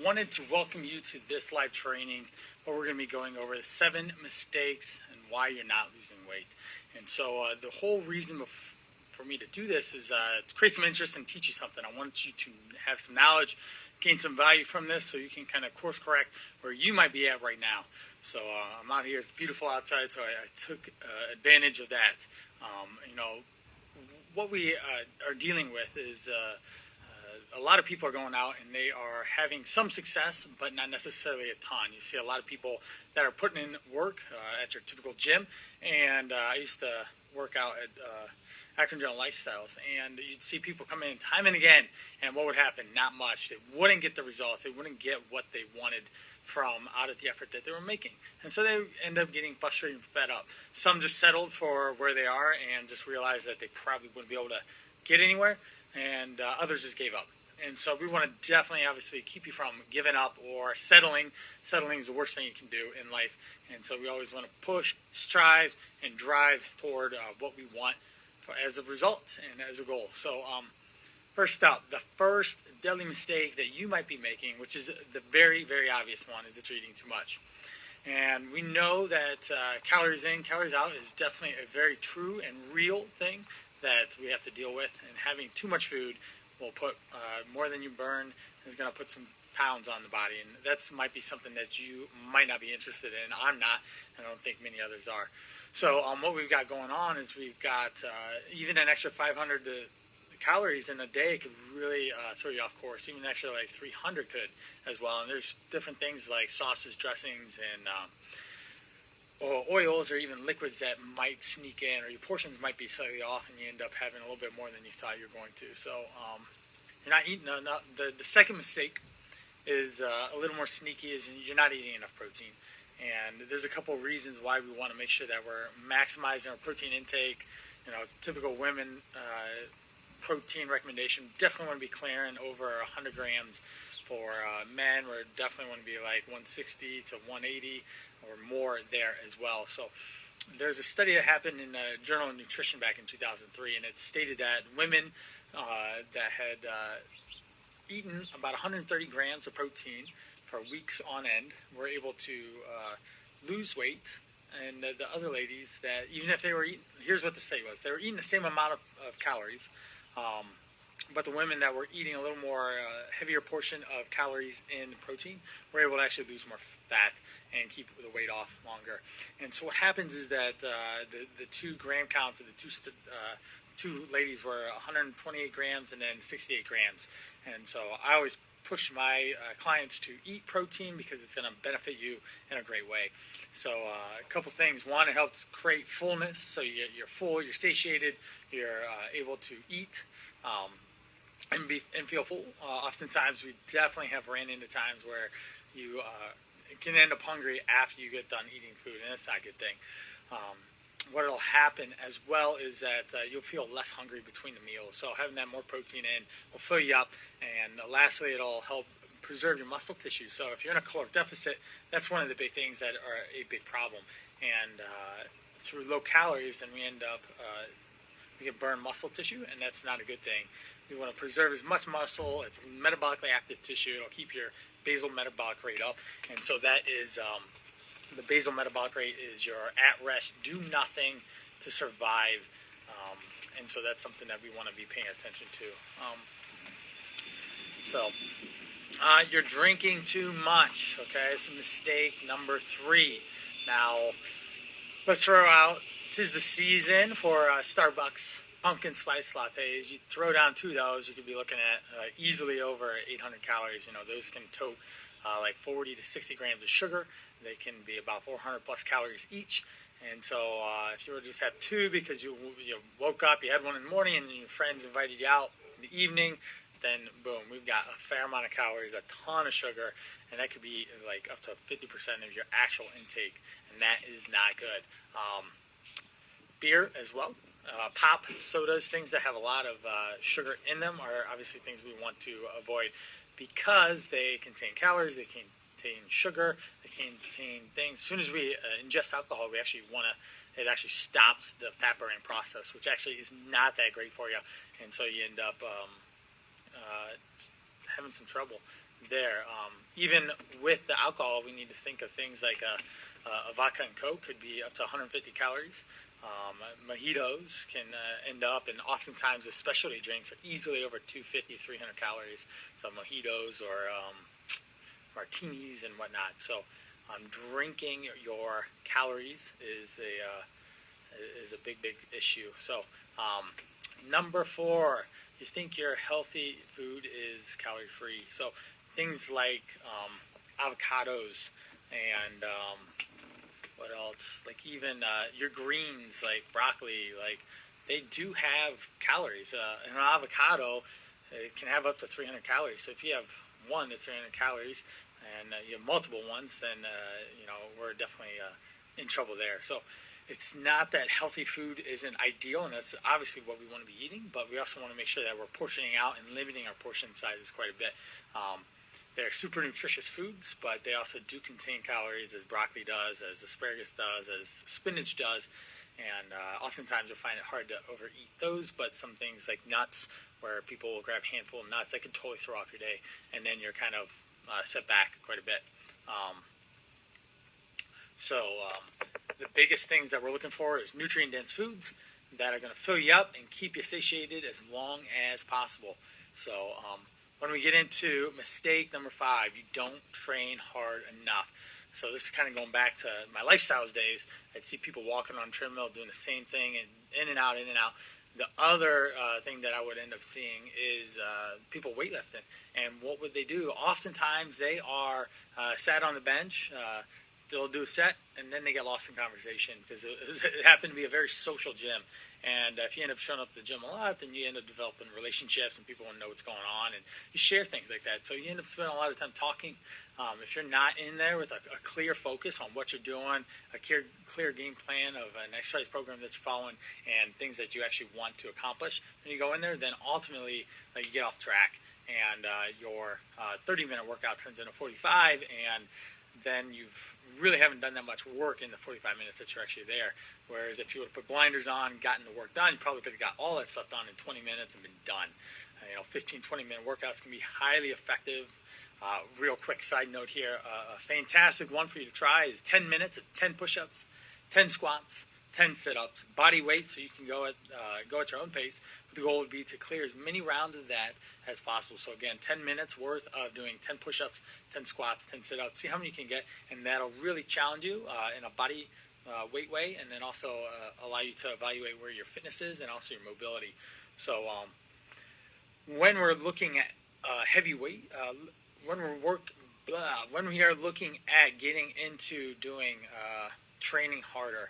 wanted to welcome you to this live training where we're going to be going over the 7 mistakes and why you're not losing weight. And so the whole reason for me to do this is to create some interest and teach you something. I want you to have some knowledge, gain some value from this so you can kind of course correct where you might be at right now. So I'm out here, it's beautiful outside, so I took advantage of that. What we are dealing with is a lot of people are going out and they are having some success, but not necessarily a ton. You see a lot of people that are putting in work at your typical gym, and I used to work out at Akron General Lifestyles, and you'd see people come in time and again, and what would happen? Not much. They wouldn't get the results. They wouldn't get what they wanted from out of the effort that they were making, and so they end up getting frustrated and fed up. Some just settled for where they are and just realized that they probably wouldn't be able to get anywhere, and others just gave up. And so we want to definitely, obviously, keep you from giving up or settling. Settling is the worst thing you can do in life. And so we always want to push, strive, and drive toward what we want as a result and as a goal. So first up, the first deadly mistake that you might be making, which is the very, very obvious one, is that you're eating too much. And we know that calories in, calories out is definitely a very true and real thing that we have to deal with. And having too much food will put more than you burn, is going to put some pounds on the body, and that might be something that you might not be interested in. I'm not, and I don't think many others are. So what we've got going on is we've got even an extra 500 calories in a day could really throw you off course. Even an extra like 300 could as well. And there's different things like sauces, dressings, and oils or even liquids that might sneak in, or your portions might be slightly off and you end up having a little bit more than you thought you were going to. So you're not eating enough. The second mistake is a little more sneaky, is you're not eating enough protein. And there's a couple of reasons why we want to make sure that we're maximizing our protein intake. Typical women protein recommendation definitely want to be clearing over 100 grams. For men, we definitely want to be like 160 to 180 or more there as well. So there's a study that happened in the Journal of Nutrition back in 2003, and it stated that women that had eaten about 130 grams of protein for weeks on end were able to lose weight, and the other ladies that, even if they were eating, here's what the study was, they were eating the same amount of calories, but the women that were eating a little more heavier portion of calories in protein were able to actually lose more fat and keep the weight off longer. And so what happens is that the 2 gram counts of the two ladies were 128 grams and then 68 grams. And so I always push my clients to eat protein because it's going to benefit you in a great way. So a couple things. One, it helps create fullness. So you're full, you're satiated, you're able to eat and feel full. Oftentimes we definitely have ran into times where you can end up hungry after you get done eating food, and that's not a good thing. What will happen as well is that you'll feel less hungry between the meals. So having that more protein in will fill you up, and lastly, it'll help preserve your muscle tissue. So if you're in a caloric deficit, that's one of the big things that are a big problem. And through low calories, then we end up we can burn muscle tissue, and that's not a good thing. We want to preserve as much muscle. It's metabolically active tissue. It'll keep your basal metabolic rate up, and so that is the basal metabolic rate is your at-rest, do nothing to survive, and so that's something that we want to be paying attention to. You're drinking too much. Okay, it's mistake number 3. Now, let's throw out, 'tis the season for Starbucks pumpkin spice lattes. You throw down 2 of those, you could be looking at easily over 800 calories. Those can tote like 40 to 60 grams of sugar. They can be about 400 plus calories each. And so if you were to just have 2 because you woke up, you had one in the morning, and your friends invited you out in the evening, then boom, we've got a fair amount of calories, a ton of sugar, and that could be like up to 50% of your actual intake, and that is not good. Beer as well. Pop, sodas, things that have a lot of sugar in them are obviously things we want to avoid because they contain calories, they contain sugar, they contain things. As soon as we ingest alcohol, we actually want to, it actually stops the fat burning process, which actually is not that great for you, and so you end up having some trouble. there. Even with the alcohol, we need to think of things like a vodka and Coke could be up to 150 calories. Mojitos can end up, and oftentimes the specialty drinks are easily over 250, 300 calories. So mojitos or martinis and whatnot. So drinking your calories is a big issue. So number 4, you think your healthy food is calorie free. So things like avocados and what else? Like even your greens, like broccoli, like they do have calories. An avocado it can have up to 300 calories. So if you have one that's 300 calories and you have multiple ones, then we're definitely in trouble there. So it's not that healthy food isn't ideal, and that's obviously what we want to be eating, but we also want to make sure that we're portioning out and limiting our portion sizes quite a bit. They're super nutritious foods, but they also do contain calories, as broccoli does, as asparagus does, as spinach does, and oftentimes you'll find it hard to overeat those, but some things like nuts, where people will grab a handful of nuts, that can totally throw off your day, and then you're kind of set back quite a bit. The biggest things that we're looking for is nutrient-dense foods that are going to fill you up and keep you satiated as long as possible. So when we get into mistake number 5, you don't train hard enough. So this is kind of going back to my lifestyles days. I'd see people walking on a treadmill doing the same thing and in and out, in and out. The other thing that I would end up seeing is people weightlifting. And what would they do? Oftentimes they are sat on the bench. They'll do a set, and then they get lost in conversation because it happened to be a very social gym. And if you end up showing up to the gym a lot, then you end up developing relationships, and people want to know what's going on, and you share things like that. So you end up spending a lot of time talking. If you're not in there with a clear focus on what you're doing, a clear game plan of an exercise program that you're following, and things that you actually want to accomplish, when you go in there, then ultimately you get off track, and your 30-minute workout turns into 45, and then you've really haven't done that much work in the 45 minutes that you're actually there. Whereas if you would have put blinders on, gotten the work done, you probably could have got all that stuff done in 20 minutes and been done. 15, 20-minute workouts can be highly effective. Real quick side note here, a fantastic one for you to try is 10 minutes of 10 push-ups, 10 squats, 10 sit-ups, body weight, so you can go at your own pace. But the goal would be to clear as many rounds of that as possible. So again, 10 minutes worth of doing 10 push-ups, 10 squats, 10 sit-ups. See how many you can get, and that'll really challenge you in a body weight way, and then also allow you to evaluate where your fitness is and also your mobility. So when we're looking at heavy weight, when we are looking at getting into doing training harder,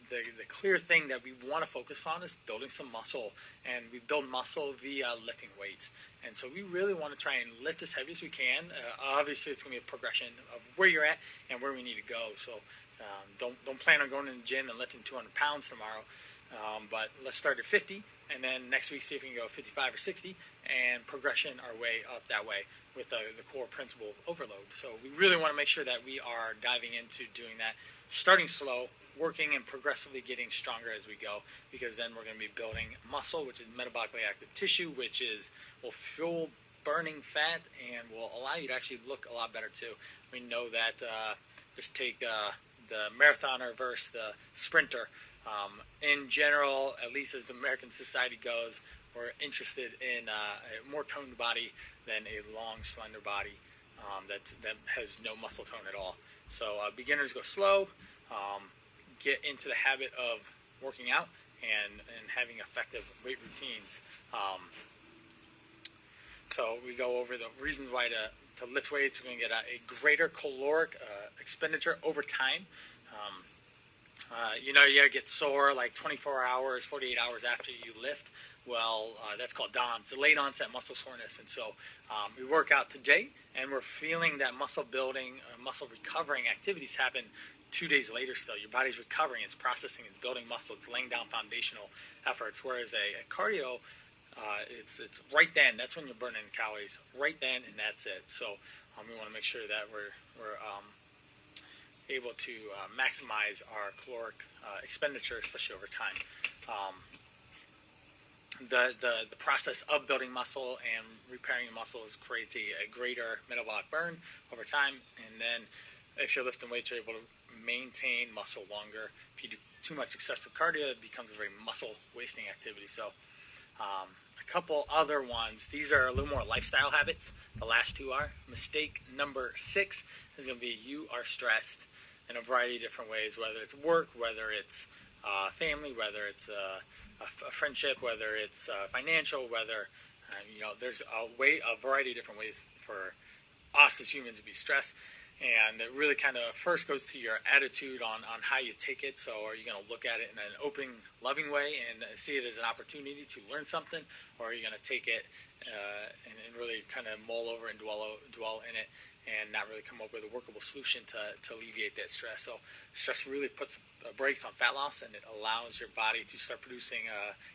the clear thing that we want to focus on is building some muscle, and we build muscle via lifting weights. And so we really want to try and lift as heavy as we can. Obviously, it's going to be a progression of where you're at and where we need to go. So don't plan on going to the gym and lifting 200 pounds tomorrow. But let's start at 50, and then next week see if we can go 55 or 60, and progression our way up that way with the core principle of overload. So we really want to make sure that we are diving into doing that, starting slow, working and progressively getting stronger as we go, because then we're going to be building muscle, which is metabolically active tissue, which will fuel burning fat and will allow you to actually look a lot better too. We know that just take the marathoner versus the sprinter. In general, at least as the American society goes, we're interested in a more toned body than a long, slender body that has no muscle tone at all. So beginners go slow, get into the habit of working out and having effective weight routines. So we go over the reasons why to lift weights. We're going to get a greater caloric expenditure over time. You get sore like 24 hours, 48 hours after you lift. Well, that's called DOMS, delayed onset muscle soreness. And so we work out today, and we're feeling that muscle building, muscle recovering activities happen 2 days later still. Your body's recovering, it's processing, it's building muscle, it's laying down foundational efforts. Whereas a cardio, it's right then. That's when you're burning calories, right then, and that's it. So we want to make sure that we're able to maximize our caloric expenditure, especially over time. the process of building muscle and repairing muscles creates a greater metabolic burn over time. And then if you're lifting weights, you're able to maintain muscle longer. If you do too much excessive cardio, it becomes a very muscle wasting activity. So a couple other ones. These are a little more lifestyle habits. The last two are. Mistake number 6 is going to be you are stressed in a variety of different ways, whether it's work, whether it's family, whether it's a friendship, whether it's financial, whether there's a variety of different ways for us as humans to be stressed. And it really kind of first goes to your attitude on how you take it. So are you going to look at it in an open, loving way and see it as an opportunity to learn something? Or are you going to take it and really kind of mull over and dwell in it and not really come up with a workable solution to alleviate that stress? So stress really puts brakes on fat loss, and it allows your body to start producing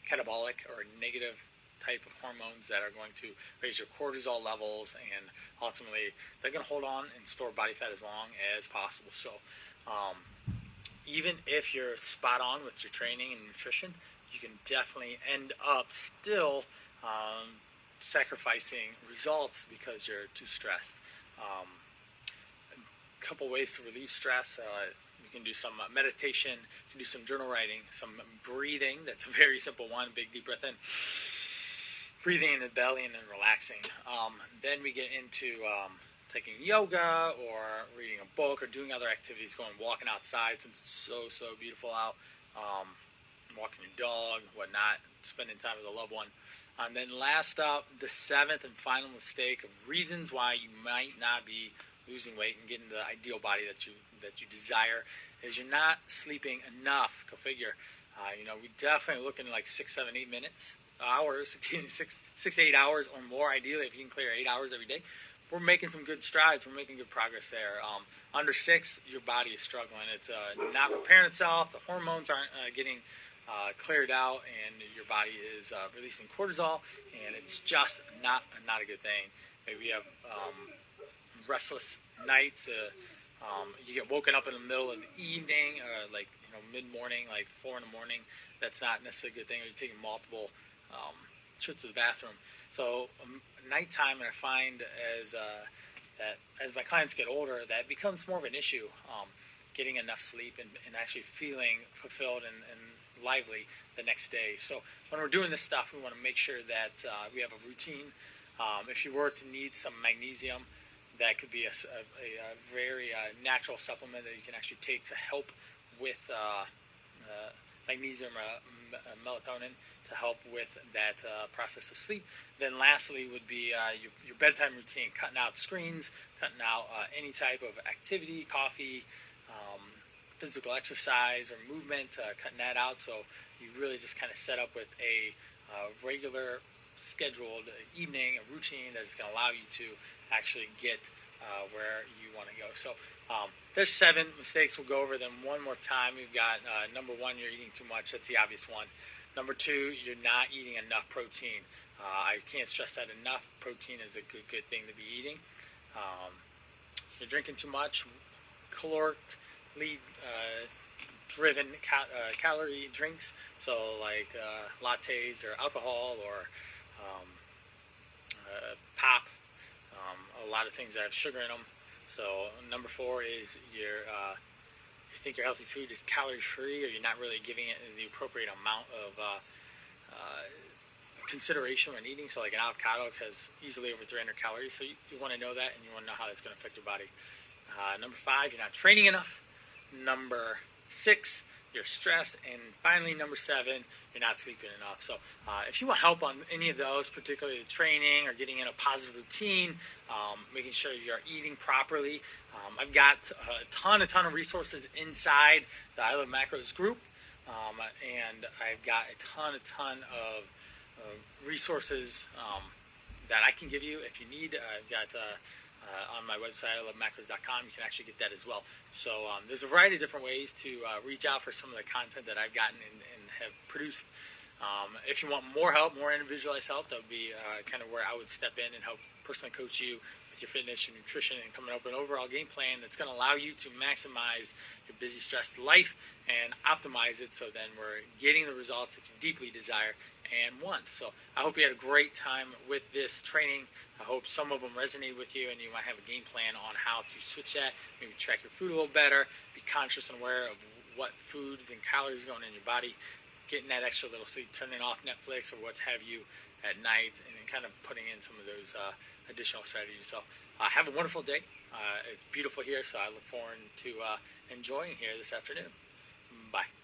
catabolic or negative type of hormones that are going to raise your cortisol levels, and ultimately they're going to hold on and store body fat as long as possible. So even if you're spot on with your training and nutrition, you can definitely end up still sacrificing results because you're too stressed. A couple ways to relieve stress. You can do some meditation, you can do some journal writing, some breathing. That's a very simple one. Big deep breath in, breathing in the belly, and then relaxing. Then we get into taking yoga or reading a book or doing other activities, walking outside since it's so beautiful out, walking your dog, whatnot, spending time with a loved one. And then last up, the 7th and final mistake of reasons why you might not be losing weight and getting the ideal body that you desire is you're not sleeping enough. Go figure. We definitely looking like 6, 7, 8 hours, 6 to 8 hours or more. Ideally, if you can clear 8 hours every day, we're making some good strides. We're making good progress there. Under 6, your body is struggling. It's not repairing itself. The hormones aren't getting cleared out, and your body is releasing cortisol, and it's just not a good thing. Maybe you have restless nights. You get woken up in the middle of the evening, mid-morning, like 4 in the morning. That's not necessarily a good thing. Or you're taking multiple trips to the bathroom. So nighttime, and I find that as my clients get older, that becomes more of an issue. Getting enough sleep and actually feeling fulfilled and lively the next day. So when we're doing this stuff, we want to make sure that we have a routine. If you were to need some magnesium, that could be a very natural supplement that you can actually take to help with magnesium or melatonin to help with that process of sleep. Then lastly would be your bedtime routine, cutting out screens, cutting out any type of activity, coffee, physical exercise or movement, cutting that out. So you really just kind of set up with a regular scheduled evening, a routine that is going to allow you to actually get where you want to go. So there's 7 mistakes. We'll go over them one more time. We've got number 1, you're eating too much. That's the obvious one. Number 2, you're not eating enough protein. I can't stress that enough. Protein is a good thing to be eating. You're drinking too much calorically driven calorie drinks, so like lattes or alcohol or pop, a lot of things that have sugar in them. So number 4 is you think your healthy food is calorie free, or you're not really giving it the appropriate amount of consideration when eating. So like an avocado has easily over 300 calories, so you want to know that, and you want to know how that's going to affect your body. Number 5, you're not training enough. Number 6, you're stressed. And finally, number 7, you're not sleeping enough. So if you want help on any of those, particularly the training or getting in a positive routine, making sure you're eating properly, I've got a ton of resources inside the I Love Macros group, and I've got a ton of resources that I can give you if you need. I've got on my website, ilovemacros.com, you can actually get that as well. So there's a variety of different ways to reach out for some of the content that I've gotten and have produced. If you want more help, more individualized help, that would be kind of where I would step in and help personally coach you with your fitness, your nutrition, and coming up with an overall game plan that's going to allow you to maximize your busy, stressed life and optimize it, so then we're getting the results that you deeply desire and want. So I hope you had a great time with this training. I hope some of them resonate with you and you might have a game plan on how to switch that, maybe track your food a little better, be conscious and aware of what foods and calories going in your body, getting that extra little sleep, turning off Netflix or what have you at night, and then kind of putting in some of those additional strategies. So have a wonderful day. It's beautiful here, so I look forward to enjoying here this afternoon. Bye.